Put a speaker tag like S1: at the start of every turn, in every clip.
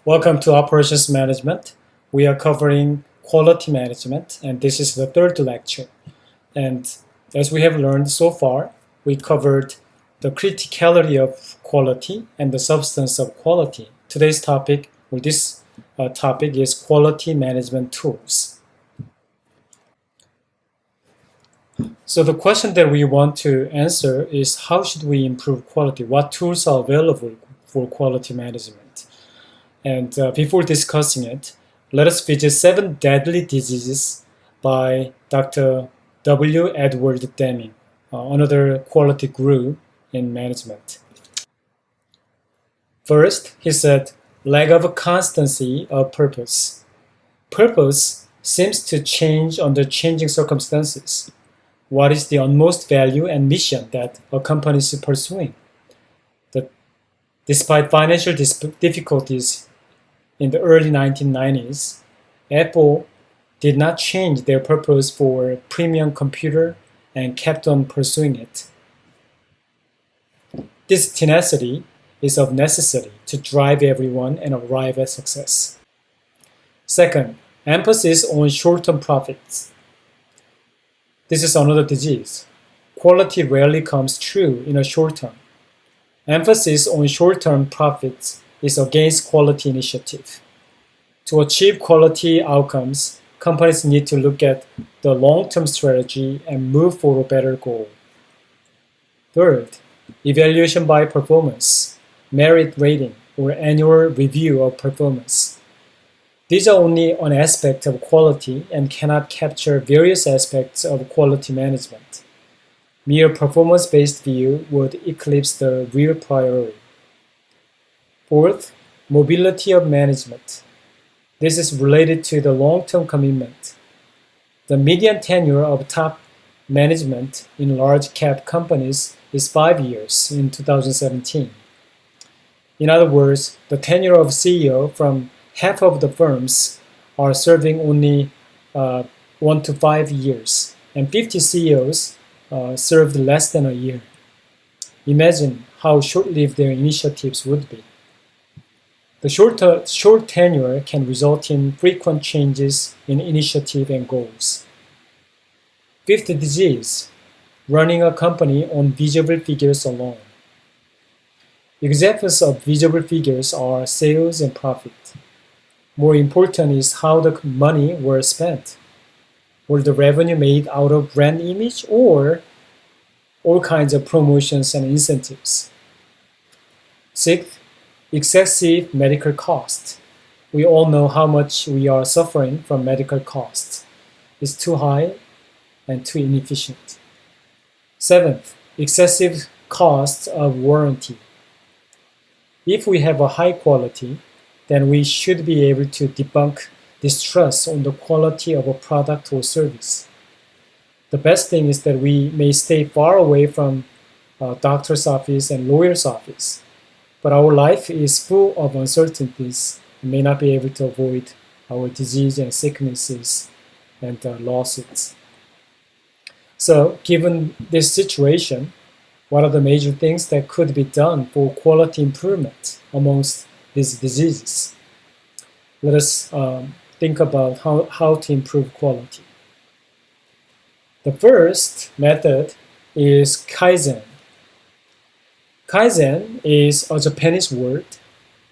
S1: Welcome to Operations Management. We are covering quality management, and this is the third lecture. And as we have learned so far, we covered the criticality of quality and the substance of quality. Today's topic, or this topic, is quality management tools. So the question that we want to answer is how should we improve quality? What tools are available for quality management? And before discussing it, let us visit 7 Deadly Diseases by Dr. W. Edward Deming, another quality guru in management. First, he said, lack of constancy of purpose. Purpose seems to change under changing circumstances. What is the utmost value and mission that a company is pursuing? Despite financial difficulties in the early 1990s, Apple did not change their purpose for premium computer and kept on pursuing it. This tenacity is of necessity to drive everyone and arrive at success. Second, emphasis on short-term profits. This is another disease. Quality rarely comes true in a short term. Emphasis on short-term profits is against quality initiative. To achieve quality outcomes, companies need to look at the long-term strategy and move for a better goal. Third, evaluation by performance, merit rating, or annual review of performance. These are only an aspect of quality and cannot capture various aspects of quality management. Mere performance-based view would eclipse the real priority. Fourth, mobility of management. This is related to the long-term commitment. The median tenure of top management in large-cap companies is 5 years in 2017. In other words, the tenure of CEO from half of the firms are serving only 1 to 5 years, and 50 CEOs served less than a year. Imagine how short-lived their initiatives would be. The short tenure can result in frequent changes in initiative and goals. Fifth disease, running a company on visible figures alone. Examples of visible figures are sales and profit. More important is how the money was spent. Was the revenue made out of brand image or all kinds of promotions and incentives? Sixth, excessive medical costs. We all know how much we are suffering from medical costs. It's too high and too inefficient. Seventh, excessive costs of warranty. If we have a high quality, then we should be able to debunk distrust on the quality of a product or service. The best thing is that we may stay far away from a doctor's office and lawyer's office, but our life is full of uncertainties and may not be able to avoid our disease and sicknesses and lawsuits. So, given this situation, what are the major things that could be done for quality improvement amongst these diseases? Let us think about how to improve quality. The first method is Kaizen. Kaizen is a Japanese word.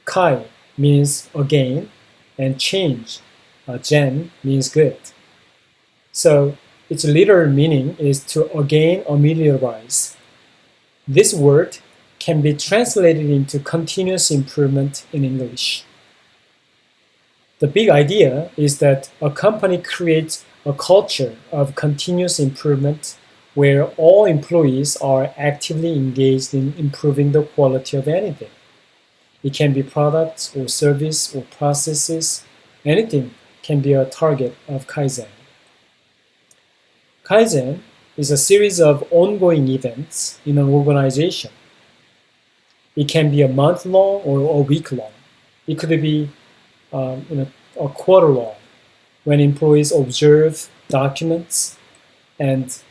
S1: Kai means again, and change, gen, means good. So its literal meaning is to again ameliorize. This word can be translated into continuous improvement in English. The big idea is that a company creates a culture of continuous improvement where all employees are actively engaged in improving the quality of anything. It can be products or service or processes. Anything can be a target of Kaizen. Kaizen is a series of ongoing events in an organization. It can be a month long or a week long. It could be a quarter long when employees observe documents and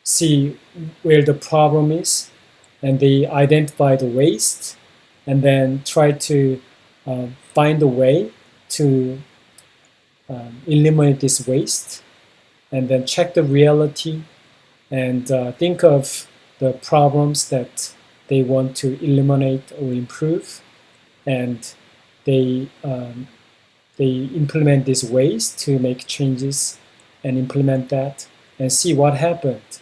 S1: see where the problem is, and they identify the waste and then try to find a way to eliminate this waste, and then check the reality and think of the problems that they want to eliminate or improve, and they implement these ways to make changes and implement that and see what happened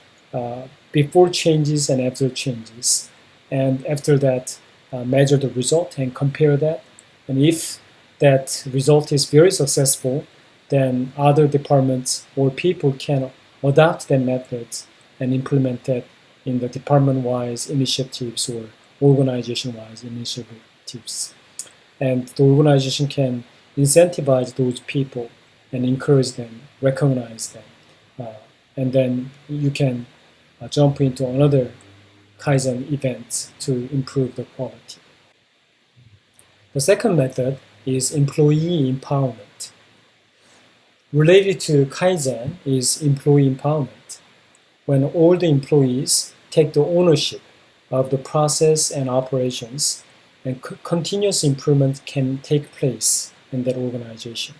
S1: before changes and after changes. And after that, measure the result and compare that. And if that result is very successful, then other departments or people can adopt that methods and implement that in the department-wise initiatives or organization-wise initiatives. And the organization can incentivize those people and encourage them, recognize them. And then you can jump into another Kaizen event to improve the quality. The second method is employee empowerment. Related to Kaizen is employee empowerment, when all the employees take the ownership of the process and operations, and continuous improvement can take place in that organization.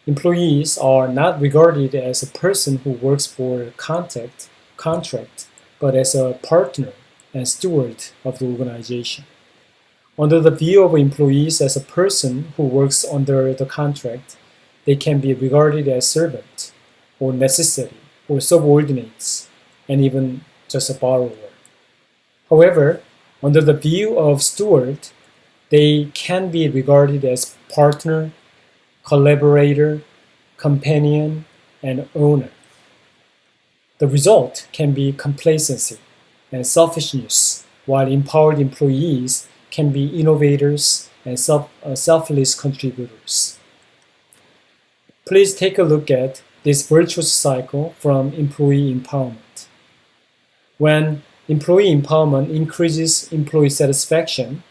S1: Employees are not regarded as a person who works for a contract, but as a partner and steward of the organization. Under the view of employees as a person who works under the contract, they can be regarded as servant, or necessary, or subordinates, and even just a borrower. However, under the view of steward, they can be regarded as partner, collaborator, companion, and owner. The result can be complacency and selfishness, while empowered employees can be innovators and selfless contributors. Please take a look at this virtuous cycle from employee empowerment. When employee empowerment increases employee satisfaction,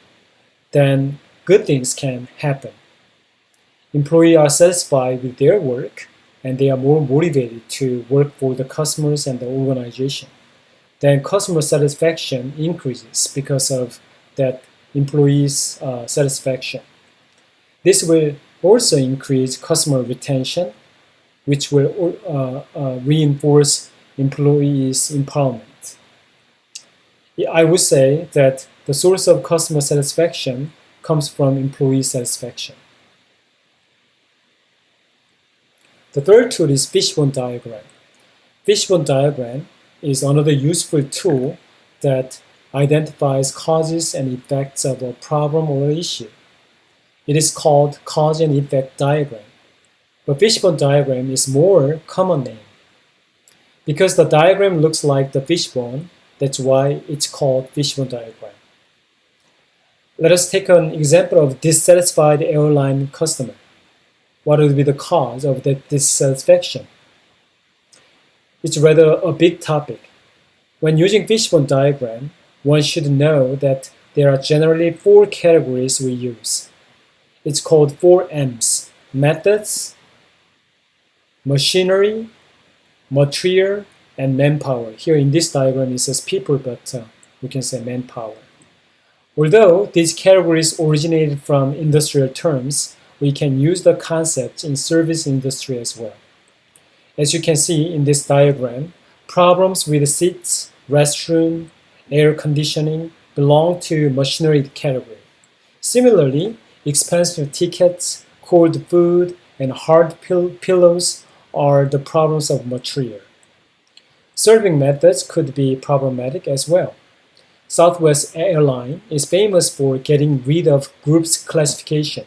S1: then good things can happen. Employees are satisfied with their work, and they are more motivated to work for the customers and the organization. Then customer satisfaction increases because of that employees' satisfaction. This will also increase customer retention, which will reinforce employees' empowerment. I would say that the source of customer satisfaction comes from employee satisfaction. The third tool is Fish-byne diagram. Fish-byne diagram is another useful tool that identifies causes and effects of a problem or issue. It is called cause and effect diagram, but Fish-byne diagram is more common name. Because the diagram looks like the fishbone, that's why it's called Fish-byne diagram. Let us take an example of dissatisfied airline customer. What would be the cause of that dissatisfaction? It's rather a big topic. When using Fish-byne diagram, one should know that there are generally 4 categories we use. It's called 4 M's: methods, machinery, material, and manpower. Here in this diagram it says people, but we can say manpower. Although these categories originated from industrial terms, we can use the concept in service industry as well. As you can see in this diagram, problems with seats, restroom, air conditioning belong to machinery category. Similarly, expensive tickets, cold food, and hard pillows are the problems of material. Serving methods could be problematic as well. Southwest Airlines is famous for getting rid of groups classification.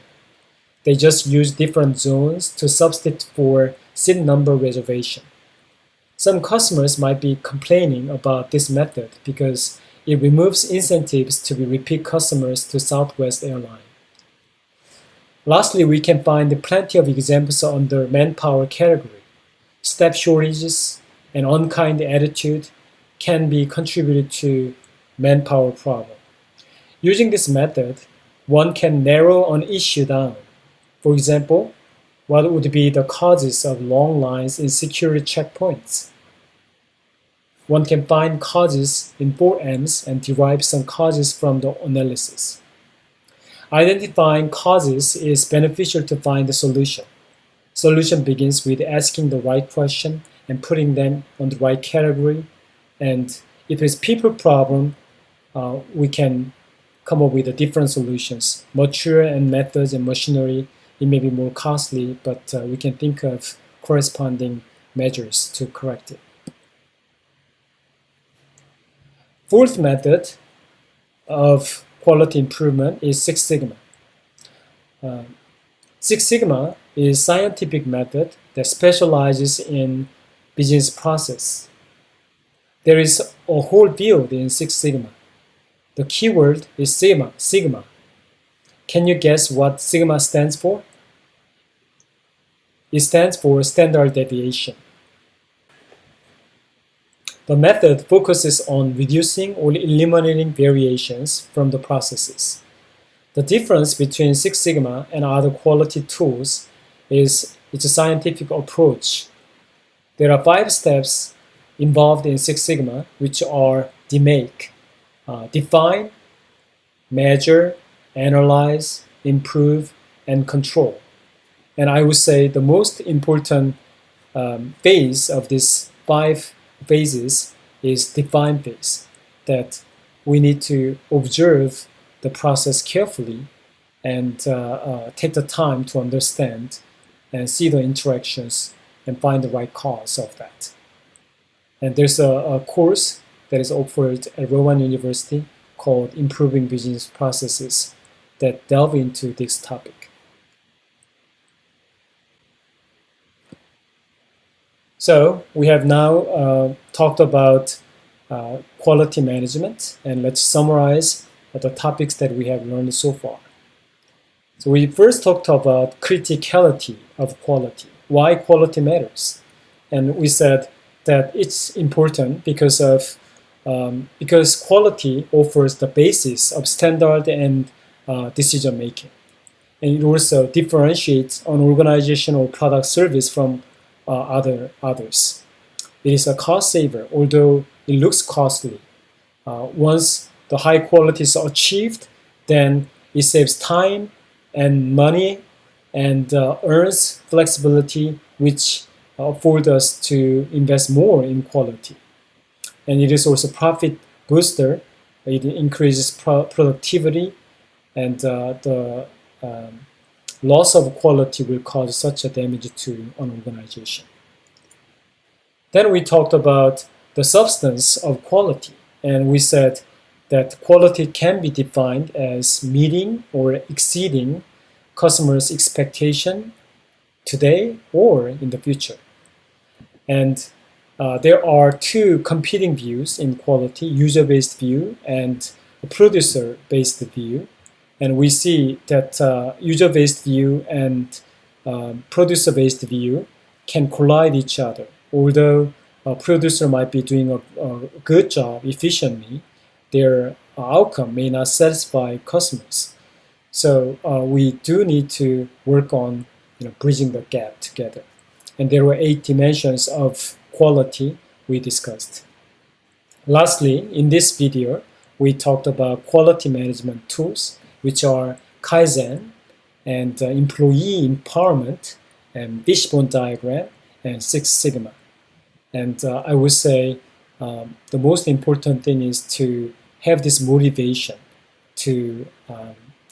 S1: They just use different zones to substitute for seat number reservation. Some customers might be complaining about this method because it removes incentives to be repeat customers to Southwest Airlines. Lastly, we can find plenty of examples under manpower category. Staff shortages and unkind attitude can be contributed to manpower problem. Using this method, one can narrow an issue down. For example, what would be the causes of long lines in security checkpoints? One can find causes in 4 M's and derive some causes from the analysis. Identifying causes is beneficial to find the solution. Solution begins with asking the right question and putting them on the right category. And if it's people problem, we can come up with different solutions. Mature and methods and machinery, it may be more costly, but we can think of corresponding measures to correct it. Fourth method of quality improvement is Six Sigma. Six Sigma is a scientific method that specializes in business process. There is a whole field in Six Sigma. The keyword is Sigma. Can you guess what Sigma stands for? It stands for standard deviation. The method focuses on reducing or eliminating variations from the processes. The difference between Six Sigma and other quality tools is it's a scientific approach. There are 5 steps involved in Six Sigma, which are DMAIC: define, measure, analyze, improve, and control. And I would say the most important phase of these 5 phases is define phase, that we need to observe the process carefully and take the time to understand and see the interactions and find the right cause of that. And there's a course that is offered at Rowan University called Improving Business Processes that delve into this topic. So we have now talked about quality management, and let's summarize the topics that we have learned so far. So we first talked about criticality of quality, why quality matters. And we said that it's important because quality offers the basis of standard and decision making. And it also differentiates an organization or product service from others. It is a cost saver, although it looks costly. Once the high quality is achieved, then it saves time and money and earns flexibility, which afford us to invest more in quality. And it is also profit booster. It increases productivity, and the loss of quality will cause such a damage to an organization. Then we talked about the substance of quality, and we said that quality can be defined as meeting or exceeding customers' expectation today or in the future. And there are 2 competing views in quality: user-based view and producer-based view. And we see that user-based view and producer-based view can collide each other. Although a producer might be doing a good job efficiently, their outcome may not satisfy customers. So we do need to work on bridging the gap together. And there were 8 dimensions of quality we discussed. Lastly, in this video, we talked about quality management tools, which are Kaizen and employee empowerment and Fish-byne diagram and Six Sigma. And I would say the most important thing is to have this motivation to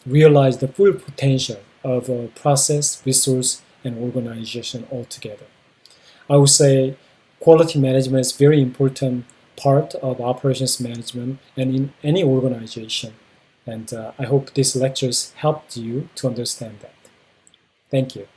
S1: realize the full potential of a process, resource, and organization altogether. I would say quality management is a very important part of operations management and in any organization. And I hope these lectures helped you to understand that. Thank you.